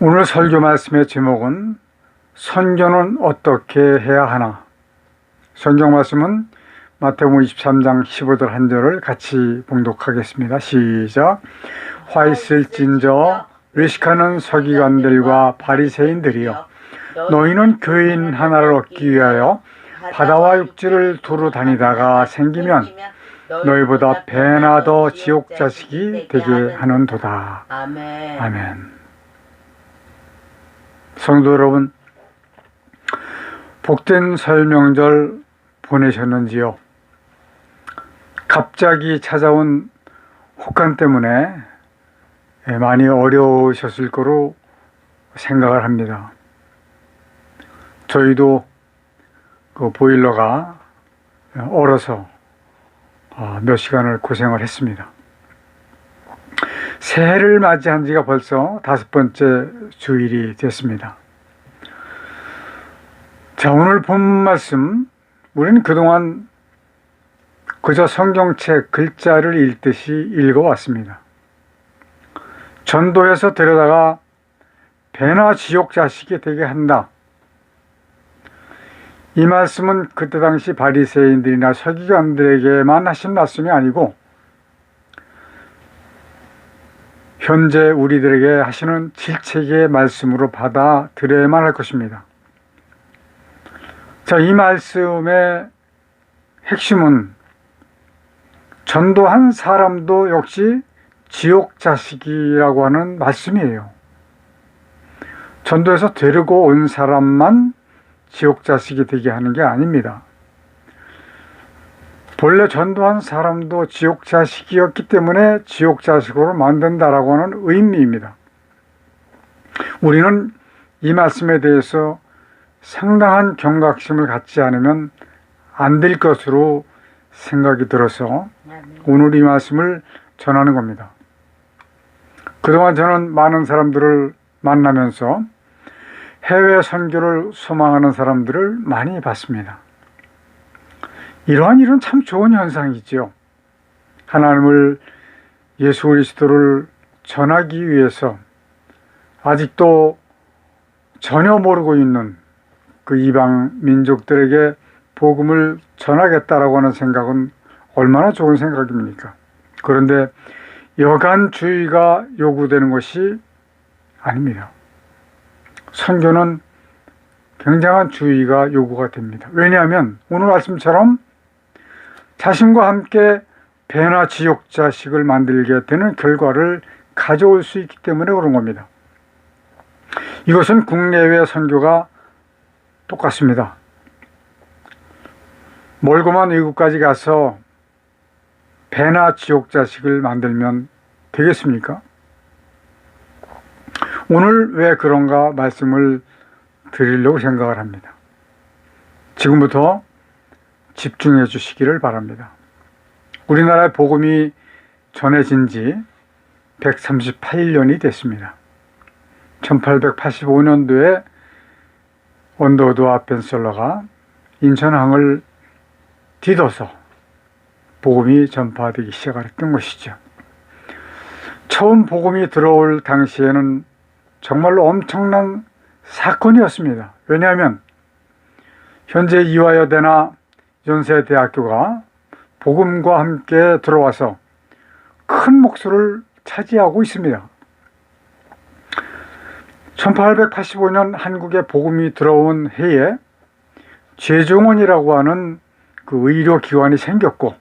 오늘 설교 말씀의 제목은 선교는 어떻게 해야 하나? 성경 말씀은 마태복음 23장 15절 한 절을 같이 봉독하겠습니다. 시작. 화 있을진저 외식하는 서기관들과 바리새인들이여, 너희는 교인 하나를 얻기 위하여 바다와 육지를 두루 다니다가 생기면 너희보다 배나 더 지옥 자식이 되게 하는도다. 아멘. 성도 여러분, 복된 설 명절 보내셨는지요? 갑자기 찾아온 혹한 때문에 많이 어려우셨을 거로 생각을 합니다. 저희도 그 보일러가 얼어서 몇 시간을 고생을 했습니다. 새해를 맞이한 지가 벌써 5번째 주일이 됐습니다. 자, 오늘 본 말씀, 우리는 그동안 그저 성경책 글자를 읽듯이 읽어왔습니다. 전도해서 데려다가 배나 지옥 자식이 되게 한다. 이 말씀은 그때 당시 바리새인들이나 서기관들에게만 하신 말씀이 아니고 현재 우리들에게 하시는 질책의 말씀으로 받아들여야만 할 것입니다. 자, 이 말씀의 핵심은 전도한 사람도 역시 지옥 자식이라고 하는 말씀이에요. 전도해서 데리고 온 사람만 지옥 자식이 되게 하는 게 아닙니다. 본래 전도한 사람도 지옥 자식이었기 때문에 지옥 자식으로 만든다라고 하는 의미입니다. 우리는 이 말씀에 대해서 상당한 경각심을 갖지 않으면 안 될 것으로 생각이 들어서 오늘 이 말씀을 전하는 겁니다. 그동안 저는 많은 사람들을 만나면서 해외 선교를 소망하는 사람들을 많이 봤습니다. 이러한 일은 참 좋은 현상이지요. 하나님을, 예수 그리스도를 전하기 위해서 아직도 전혀 모르고 있는 그 이방 민족들에게 복음을 전하겠다라고 하는 생각은 얼마나 좋은 생각입니까? 그런데 여간주의가 요구되는 것이 아닙니다. 선교는 굉장한 주의가 요구가 됩니다. 왜냐하면 오늘 말씀처럼 자신과 함께 배나 지옥 자식을 만들게 되는 결과를 가져올 수 있기 때문에 그런 겁니다. 이것은 국내외 선교가 똑같습니다. 멀고만 외국까지 가서 배나 지옥 자식을 만들면 되겠습니까? 오늘 왜 그런가 말씀을 드리려고 생각을 합니다. 지금부터 집중해 주시기를 바랍니다. 우리나라의 복음이 전해진 지 138년이 됐습니다. 1885년도에 언더우드와 벤슬러가 인천항을 뒤덮어서 복음이 전파되기 시작했던 것이죠. 처음 복음이 들어올 당시에는 정말로 엄청난 사건이었습니다. 왜냐하면 현재 이화여대나 연세대학교가 복음과 함께 들어와서 큰 몫을 차지하고 있습니다. 1885년 한국에 복음이 들어온 해에 죄종원이라고 하는 그 의료기관이 생겼고,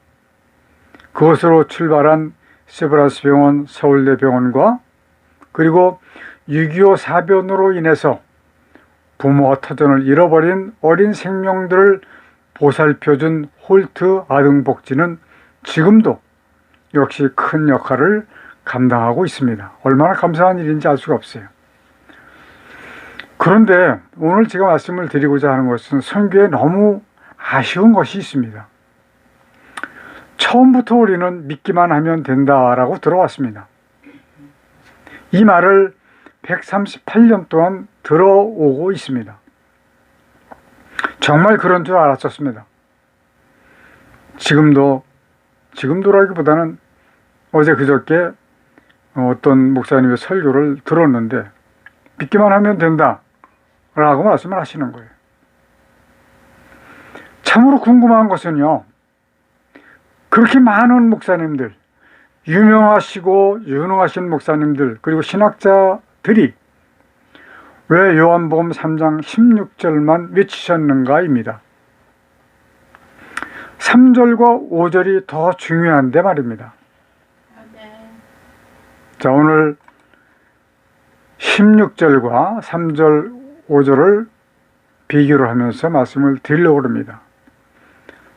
그것으로 출발한 세브란스 병원, 서울대 병원과 그리고 6.25 사변으로 인해서 부모와 터전을 잃어버린 어린 생명들을 보살펴준 홀트 아동복지는 지금도 역시 큰 역할을 감당하고 있습니다. 얼마나 감사한 일인지 알 수가 없어요. 그런데 오늘 제가 말씀을 드리고자 하는 것은 선교에 너무 아쉬운 것이 있습니다. 처음부터 우리는 믿기만 하면 된다라고 들어왔습니다. 이 말을 138년 동안 들어오고 있습니다. 정말 그런 줄 알았었습니다. 지금도라기보다는 어제 그저께 어떤 목사님의 설교를 들었는데 믿기만 하면 된다 라고 말씀을 하시는 거예요. 참으로 궁금한 것은요, 그렇게 많은 목사님들, 유명하시고 유능하신 목사님들, 그리고 신학자들이 왜 요한복음 3장 16절만 외치셨는가입니다. 3절과 5절이 더 중요한데 말입니다. 자, 오늘 16절과 3절, 5절을 비교를 하면서 말씀을 드리려고 합니다.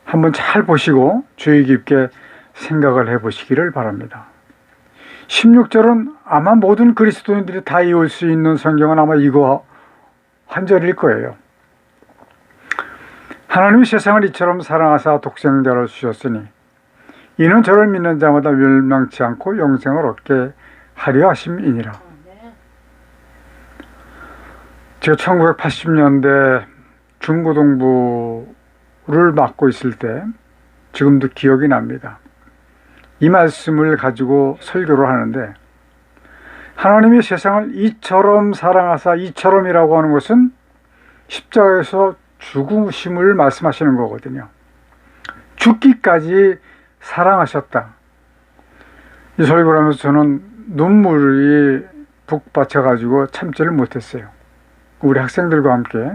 한번 잘 보시고 주의 깊게 생각을 해보시기를 바랍니다. 16절은 아마 모든 그리스도인들이 다 외울 수 있는 성경은 아마 이거 한 절일 거예요. 하나님이 세상을 이처럼 사랑하사 독생자를 주셨으니 이는 저를 믿는 자마다 멸망치 않고 영생을 얻게 하려 하심이니라. 제가 1980년대 중고등부를 맡고 있을 때 지금도 기억이 납니다. 이 말씀을 가지고 설교를 하는데, 하나님이 세상을 이처럼 사랑하사, 이처럼이라고 하는 것은 십자가에서 죽으심을 말씀하시는 거거든요. 죽기까지 사랑하셨다. 이 설교를 하면서 저는 눈물이 북받쳐가지고 참지를 못했어요. 우리 학생들과 함께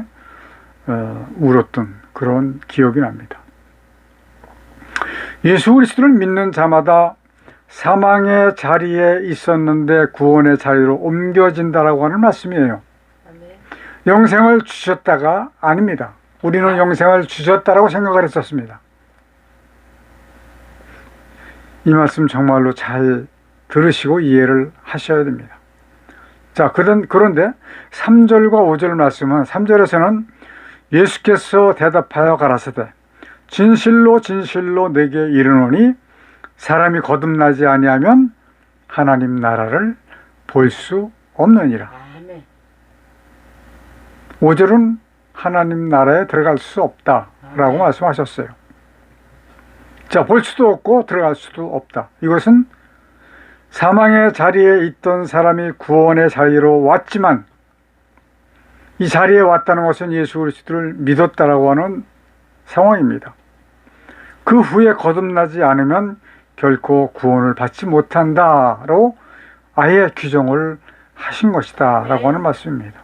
울었던 그런 기억이 납니다. 예수 그리스도를 믿는 자마다 사망의 자리에 있었는데 구원의 자리로 옮겨진다라고 하는 말씀이에요. 영생을 주셨다가 아닙니다. 우리는 영생을 주셨다라고 생각을 했었습니다. 이 말씀 정말로 잘 들으시고 이해를 하셔야 됩니다. 자, 그런데 3절과 5절 말씀은, 3절에서는 예수께서 대답하여 가라사대 진실로 진실로 내게 이르노니 사람이 거듭나지 아니하면 하나님 나라를 볼 수 없느니라. 5절은 하나님 나라에 들어갈 수 없다라고 말씀하셨어요. 자, 볼 수도 없고 들어갈 수도 없다. 이것은 사망의 자리에 있던 사람이 구원의 자리로 왔지만 이 자리에 왔다는 것은 예수 그리스도를 믿었다라고 하는 상황입니다. 그 후에 거듭나지 않으면 결코 구원을 받지 못한다로 아예 규정을 하신 것이다 라고 하는 말씀입니다.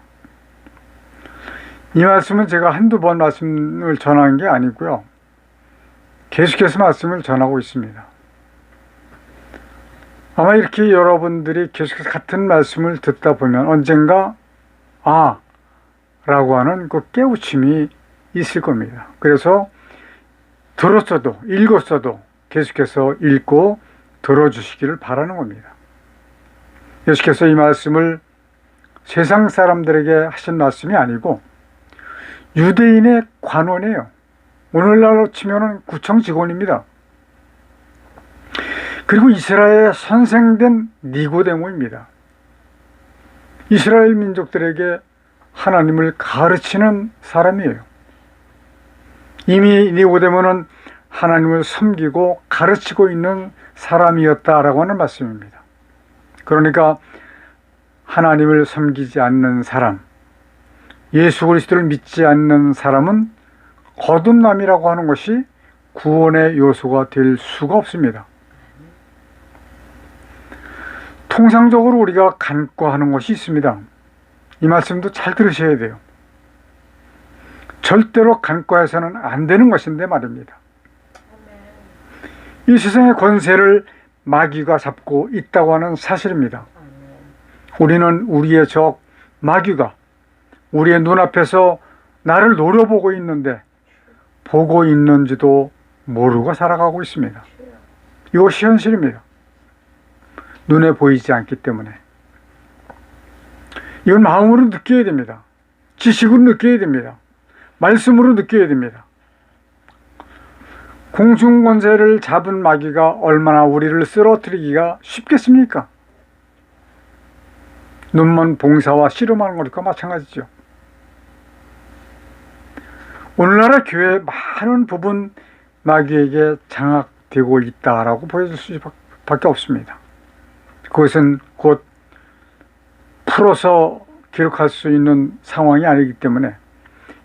이 말씀은 제가 한두 번 말씀을 전한 게 아니고요, 계속해서 말씀을 전하고 있습니다. 아마 이렇게 여러분들이 계속해서 같은 말씀을 듣다 보면 언젠가 라고 하는 그 깨우침이 있을 겁니다. 그래서 들었어도 읽었어도 계속해서 읽고 들어주시기를 바라는 겁니다. 예수께서 이 말씀을 세상 사람들에게 하신 말씀이 아니고 유대인의 관원이에요. 오늘날로 치면 구청 직원입니다. 그리고 이스라엘에 선생된 니고데모입니다. 이스라엘 민족들에게 하나님을 가르치는 사람이에요. 이미 니고데모는 하나님을 섬기고 가르치고 있는 사람이었다라고 하는 말씀입니다. 그러니까 하나님을 섬기지 않는 사람, 예수 그리스도를 믿지 않는 사람은 거듭남이라고 하는 것이 구원의 요소가 될 수가 없습니다. 통상적으로 우리가 간과하는 것이 있습니다. 이 말씀도 잘 들으셔야 돼요. 절대로 간과해서는 안 되는 것인데 말입니다. 이 세상의 권세를 마귀가 잡고 있다고 하는 사실입니다. 우리는 우리의 적 마귀가 우리의 눈앞에서 나를 노려보고 있는데 보고 있는지도 모르고 살아가고 있습니다. 이것이 현실입니다. 눈에 보이지 않기 때문에. 이건 마음으로 느껴야 됩니다. 지식으로 느껴야 됩니다. 말씀으로 느껴야 됩니다. 공중권세를 잡은 마귀가 얼마나 우리를 쓰러뜨리기가 쉽겠습니까? 눈먼 봉사와 씨름하는 것과 마찬가지죠. 오늘날의 교회 많은 부분 마귀에게 장악되고 있다라고 보여줄 수밖에 없습니다. 그것은 곧 풀어서 기록할 수 있는 상황이 아니기 때문에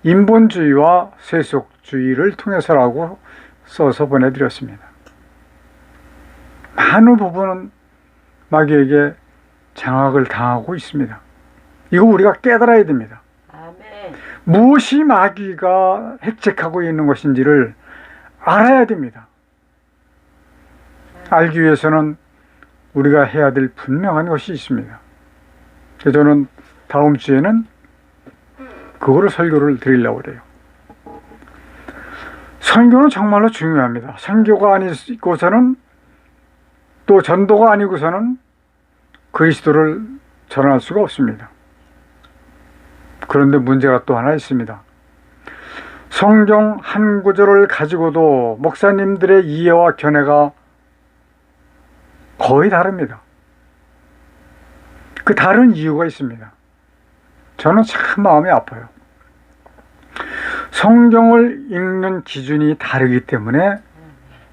인본주의와 세속주의를 통해서라고 써서 보내드렸습니다. 많은 부분은 마귀에게 장악을 당하고 있습니다. 이거 우리가 깨달아야 됩니다. 아멘. 무엇이 마귀가 획책하고 있는 것인지를 알아야 됩니다. 알기 위해서는 우리가 해야 될 분명한 것이 있습니다. 그래서 저는 다음 주에는 그거를 설교를 드리려고 그래요. 선교는 정말로 중요합니다. 선교가 아니고서는, 또 전도가 아니고서는 그리스도를 전할 수가 없습니다. 그런데 문제가 또 하나 있습니다. 성경 한 구절을 가지고도 목사님들의 이해와 견해가 거의 다릅니다. 그 다른 이유가 있습니다. 저는 참 마음이 아파요. 성경을 읽는 기준이 다르기 때문에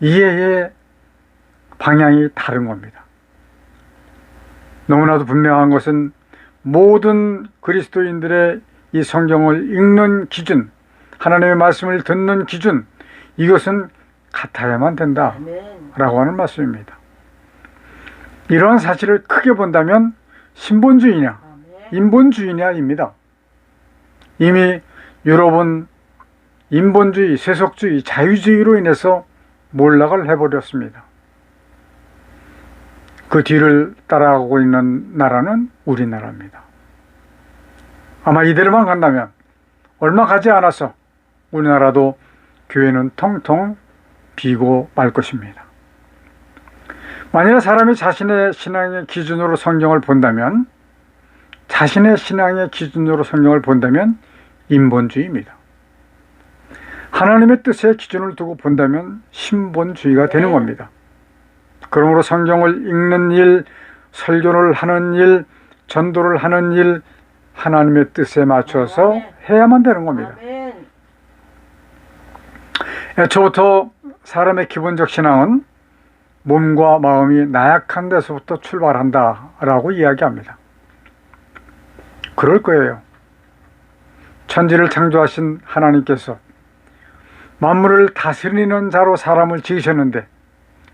이해의 방향이 다른 겁니다. 너무나도 분명한 것은 모든 그리스도인들의 이 성경을 읽는 기준, 하나님의 말씀을 듣는 기준, 이것은 같아야만 된다라고 하는 말씀입니다. 이런 사실을 크게 본다면 신본주의냐 인본주의냐입니다. 이미 유럽은 인본주의, 세속주의, 자유주의로 인해서 몰락을 해버렸습니다. 그 뒤를 따라가고 있는 나라는 우리나라입니다. 아마 이대로만 간다면 얼마 가지 않아서 우리나라도 교회는 텅텅 비고 말 것입니다. 만일 사람이 자신의 신앙의 기준으로 성경을 본다면, 인본주의입니다. 하나님의 뜻에 기준을 두고 본다면 신본주의가 되는 겁니다. 그러므로 성경을 읽는 일, 설교를 하는 일, 전도를 하는 일, 하나님의 뜻에 맞춰서 해야만 되는 겁니다. 애초부터 사람의 기본적 신앙은 몸과 마음이 나약한 데서부터 출발한다라고 이야기합니다. 그럴 거예요. 천지를 창조하신 하나님께서 만물을 다스리는 자로 사람을 지으셨는데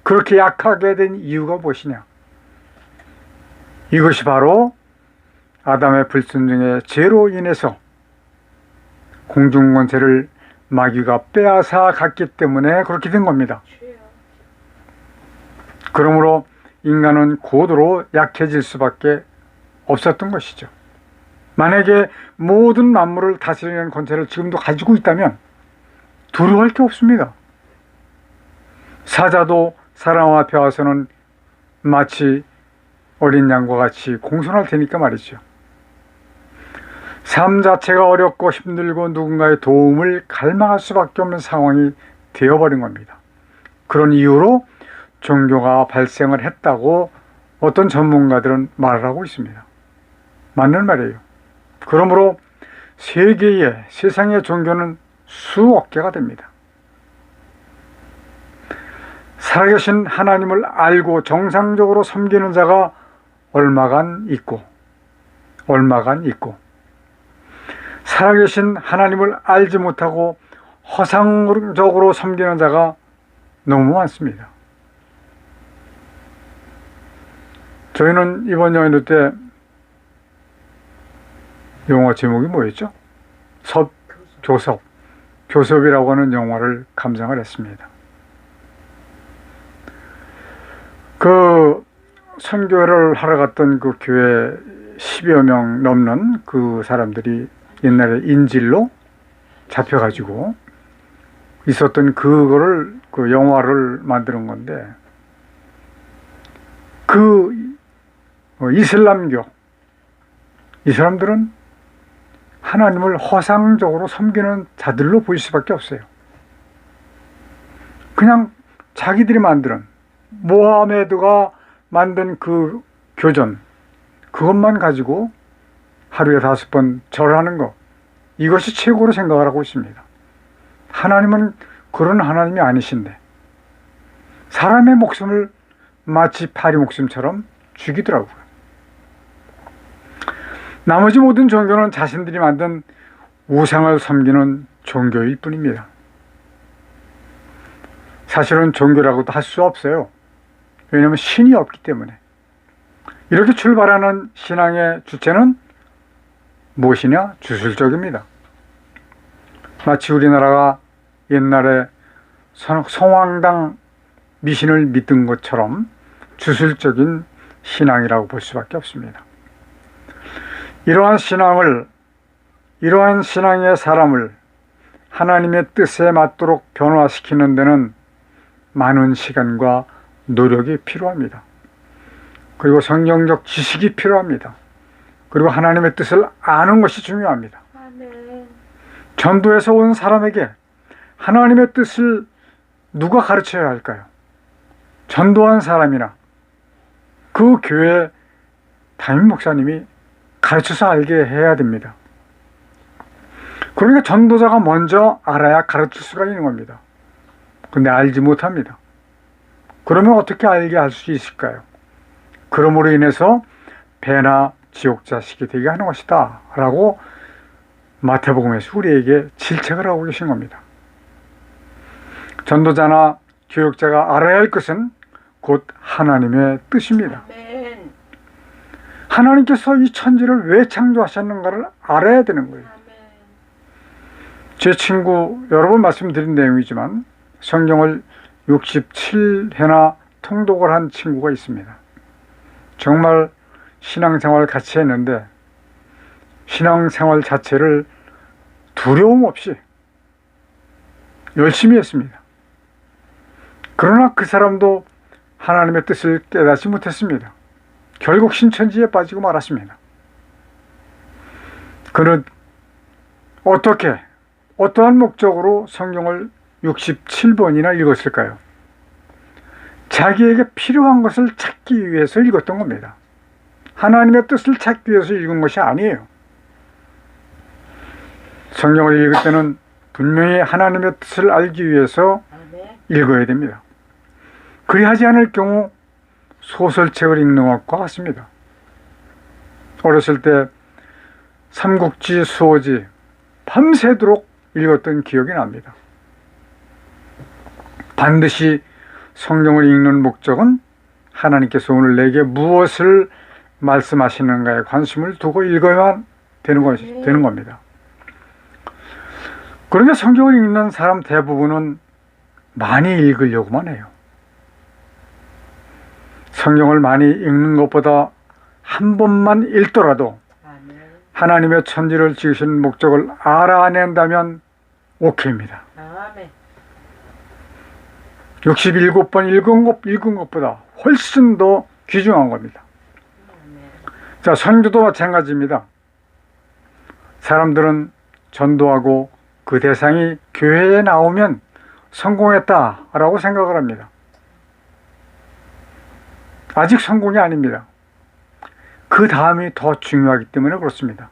그렇게 약하게 된 이유가 무엇이냐? 이것이 바로 아담의 불순종의 죄로 인해서 공중권세를 마귀가 빼앗아 갔기 때문에 그렇게 된 겁니다. 그러므로 인간은 고도로 약해질 수밖에 없었던 것이죠. 만약에 모든 만물을 다스리는 권세를 지금도 가지고 있다면 두려워할 게 없습니다. 사자도 사람 앞에 와서는 마치 어린 양과 같이 공손할 테니까 말이죠. 삶 자체가 어렵고 힘들고 누군가의 도움을 갈망할 수밖에 없는 상황이 되어버린 겁니다. 그런 이유로 종교가 발생을 했다고 어떤 전문가들은 말을 하고 있습니다. 맞는 말이에요. 그러므로 세상의 종교는 수억 개가 됩니다. 살아계신 하나님을 알고 정상적으로 섬기는 자가 얼마간 있고 살아계신 하나님을 알지 못하고 허상적으로 섬기는 자가 너무 많습니다. 저희는 이번 연휴 때 영화 제목이 뭐였죠? 교섭이라고 하는 영화를 감상을 했습니다. 그 선교를 하러 갔던 그 교회 10여 명 넘는 그 사람들이 옛날에 인질로 잡혀가지고 있었던 그거를 그 영화를 만드는 건데, 그 이슬람교 이 사람들은 하나님을 허상적으로 섬기는 자들로 보일 수밖에 없어요. 그냥 자기들이 만드는 모하메드가 만든 그 교전, 그것만 가지고 하루에 5번 절하는 것, 이것이 최고로 생각을 하고 있습니다. 하나님은 그런 하나님이 아니신데 사람의 목숨을 마치 파리 목숨처럼 죽이더라고요. 나머지 모든 종교는 자신들이 만든 우상을 섬기는 종교일 뿐입니다. 사실은 종교라고도 할 수 없어요. 왜냐하면 신이 없기 때문에. 이렇게 출발하는 신앙의 주체는 무엇이냐? 주술적입니다. 마치 우리나라가 옛날에 성황당 미신을 믿은 것처럼 주술적인 신앙이라고 볼 수밖에 없습니다. 이러한 신앙의 사람을 하나님의 뜻에 맞도록 변화시키는 데는 많은 시간과 노력이 필요합니다. 그리고 성경적 지식이 필요합니다. 그리고 하나님의 뜻을 아는 것이 중요합니다. 전도에서 온 사람에게 하나님의 뜻을 누가 가르쳐야 할까요? 전도한 사람이나 그 교회 담임 목사님이 가르쳐서 알게 해야 됩니다. 그러니까 전도자가 먼저 알아야 가르칠 수가 있는 겁니다. 근데 알지 못합니다. 그러면 어떻게 알게 할 수 있을까요? 그러므로 인해서 배나 지옥 자식이 되게 하는 것이다 라고 마태복음에서 우리에게 질책을 하고 계신 겁니다. 전도자나 교육자가 알아야 할 것은 곧 하나님의 뜻입니다. 아멘. 하나님께서 이 천지를 왜 창조하셨는가를 알아야 되는 거예요. 아멘. 제 친구 여러 번 말씀드린 내용이지만 성경을 67회나 통독을 한 친구가 있습니다. 정말 신앙생활 같이 했는데 신앙생활 자체를 두려움 없이 열심히 했습니다. 그러나 그 사람도 하나님의 뜻을 깨닫지 못했습니다. 결국 신천지에 빠지고 말았습니다. 그는 어떠한 목적으로 성경을 67번이나 읽었을까요? 자기에게 필요한 것을 찾기 위해서 읽었던 겁니다. 하나님의 뜻을 찾기 위해서 읽은 것이 아니에요. 성경을 읽을 때는 분명히 하나님의 뜻을 알기 위해서 읽어야 됩니다. 그리하지 않을 경우 소설책을 읽는 것과 같습니다. 어렸을 때 삼국지, 수호지 밤새도록 읽었던 기억이 납니다. 반드시 성경을 읽는 목적은 하나님께서 오늘 내게 무엇을 말씀하시는가에 관심을 두고 읽어야만 되는 겁니다. 그런데 성경을 읽는 사람 대부분은 많이 읽으려고만 해요. 성경을 많이 읽는 것보다 한 번만 읽더라도 하나님의 천지를 지으신 목적을 알아낸다면 오케이입니다. 67번 읽은 것보다 훨씬 더 귀중한 겁니다. 자, 선교도 마찬가지입니다. 사람들은 전도하고 그 대상이 교회에 나오면 성공했다라고 생각을 합니다. 아직 성공이 아닙니다. 그 다음이 더 중요하기 때문에 그렇습니다.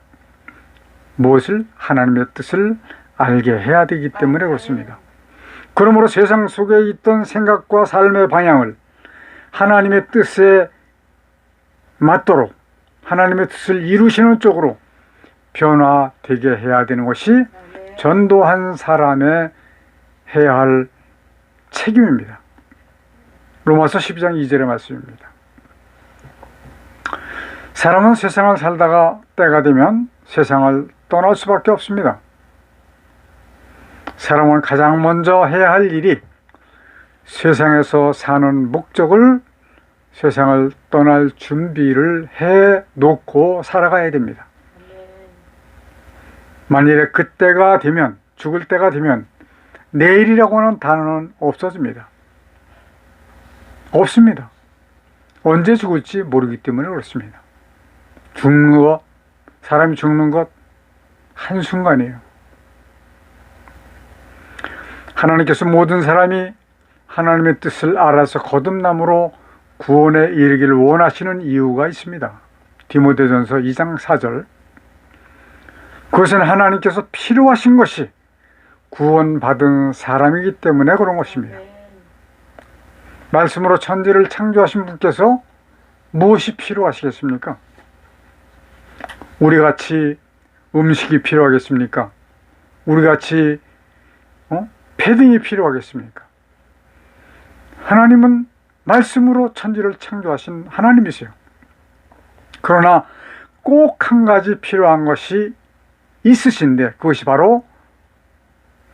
무엇을? 하나님의 뜻을 알게 해야 되기 때문에 그렇습니다. 그러므로 세상 속에 있던 생각과 삶의 방향을 하나님의 뜻에 맞도록 하나님의 뜻을 이루시는 쪽으로 변화되게 해야 되는 것이 전도한 사람의 해야 할 책임입니다. 로마서 12장 2절의 말씀입니다. 사람은 세상을 살다가 때가 되면 세상을 떠날 수밖에 없습니다. 사람은 가장 먼저 해야 할 일이 세상에서 사는 목적을 세상을 떠날 준비를 해 놓고 살아가야 됩니다. 만일에 그때가 되면, 죽을 때가 되면 내일이라고 하는 단어는 없어집니다. 없습니다. 언제 죽을지 모르기 때문에 그렇습니다. 사람이 죽는 것 한순간이에요. 하나님께서 모든 사람이 하나님의 뜻을 알아서 거듭남으로 구원에 이르기를 원하시는 이유가 있습니다. 디모데전서 2장 4절. 그것은 하나님께서 필요하신 것이 구원받은 사람이기 때문에 그런 것입니다. 말씀으로 천지를 창조하신 분께서 무엇이 필요하시겠습니까? 우리같이 음식이 필요하겠습니까? 우리같이 패딩이 필요하겠습니까? 하나님은 말씀으로 천지를 창조하신 하나님이세요. 그러나 꼭 한 가지 필요한 것이 있으신데 그것이 바로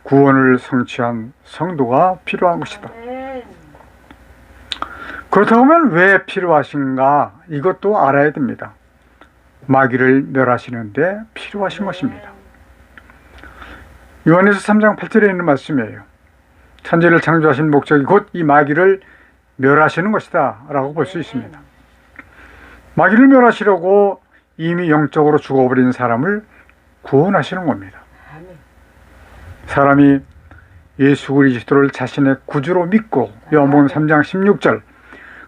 구원을 성취한 성도가 필요한 것이다. 그렇다고 하면 왜 필요하신가? 이것도 알아야 됩니다. 마귀를 멸하시는데 필요하신 것입니다. 요한에서 3장 8절에 있는 말씀이에요. 천지를 창조하신 목적이 곧 이 마귀를 멸하시는 것이다 라고 볼 수 있습니다. 마귀를 멸하시려고 이미 영적으로 죽어버린 사람을 구원하시는 겁니다. 사람이 예수 그리스도를 자신의 구주로 믿고 요한복음 3장 16절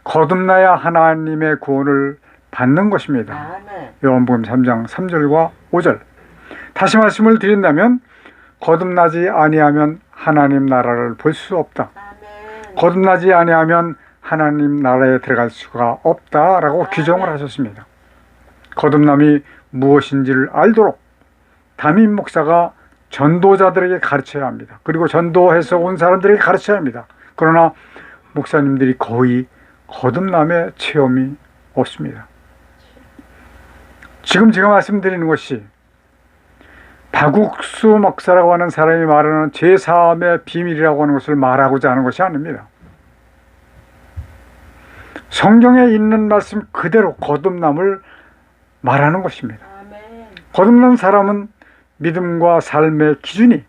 거듭나야 하나님의 구원을 받는 것입니다. 요한복음 3장 3절과 5절. 다시 말씀을 드린다면 거듭나지 아니하면 하나님 나라를 볼 수 없다. 거듭나지 아니하면 하나님 나라에 들어갈 수가 없다라고 규정을 하셨습니다. 거듭남이 무엇인지를 알도록 담임 목사가 전도자들에게 가르쳐야 합니다. 그리고 전도해서 온 사람들에게 가르쳐야 합니다. 그러나 목사님들이 거의 거듭남의 체험이 없습니다. 지금 제가 말씀드리는 것이 박욱수 목사라고 하는 사람이 말하는 제3의 비밀이라고 하는 것을 말하고자 하는 것이 아닙니다. 성경에 있는 말씀 그대로 거듭남을 말하는 것입니다. 거듭난 사람은 믿음과 삶의 기준이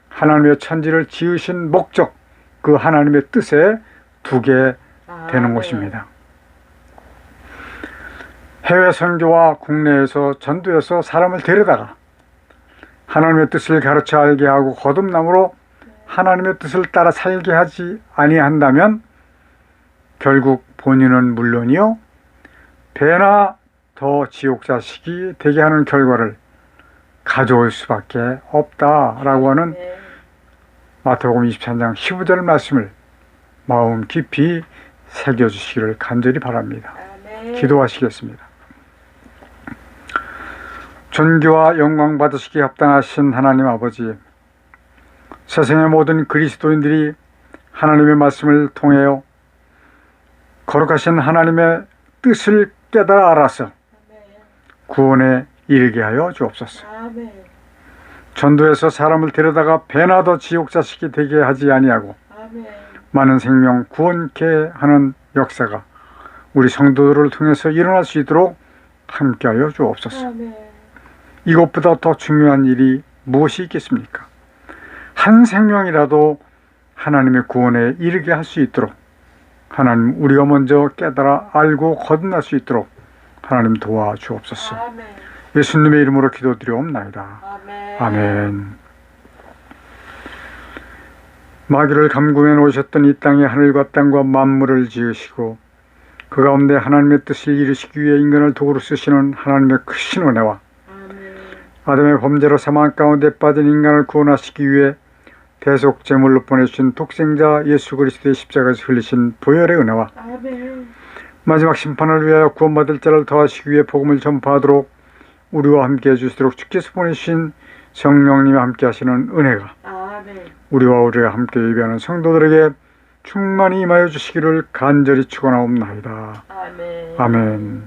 하나님의 천지를 지으신 목적, 그 하나님의 뜻에 두게 되는 것입니다. 해외 선교와 국내에서 전도해서 사람을 데려다가 하나님의 뜻을 가르쳐 알게 하고 거듭남으로 하나님의 뜻을 따라 살게 하지 아니한다면 결국 본인은 물론이요 배나 더 지옥자식이 되게 하는 결과를 가져올 수밖에 없다라고 하는 마태복음 23장 15절 말씀을 마음 깊이 새겨주시기를 간절히 바랍니다. 기도하시겠습니다. 존귀와 영광 받으시기에 합당하신 하나님 아버지, 세상의 모든 그리스도인들이 하나님의 말씀을 통하여 거룩하신 하나님의 뜻을 깨달아 알아서 구원에 이르게 하여 주옵소서. 전도해서 사람을 데려다가 배나 더 지옥자식이 되게 하지 아니하고 많은 생명 구원케 하는 역사가 우리 성도들을 통해서 일어날 수 있도록 함께하여 주옵소서. 이것보다 더 중요한 일이 무엇이 있겠습니까? 한 생명이라도 하나님의 구원에 이르게 할 수 있도록 하나님, 우리가 먼저 깨달아 알고 거듭날 수 있도록 하나님 도와주옵소서. 예수님의 이름으로 기도드리옵나이다. 아멘. 마귀를 감금해 놓으셨던 이 땅에 하늘과 땅과 만물을 지으시고 그 가운데 하나님의 뜻을 이루시기 위해 인간을 도구로 쓰시는 하나님의 크신 은혜와 아담의 범죄로 사망 가운데 빠진 인간을 구원하시기 위해 대속 제물로 보내주신 독생자 예수 그리스도의 십자가에서 흘리신 보혈의 은혜와 마지막 심판을 위하여 구원받을 자를 더하시기 위해 복음을 전파하도록 우리와 함께 해주시도록 주께서 보내주신 성령님과 함께 하시는 은혜가 우리가 함께 예배하는 성도들에게 충만히 임하여 주시기를 간절히 축원하옵나이다. 아멘.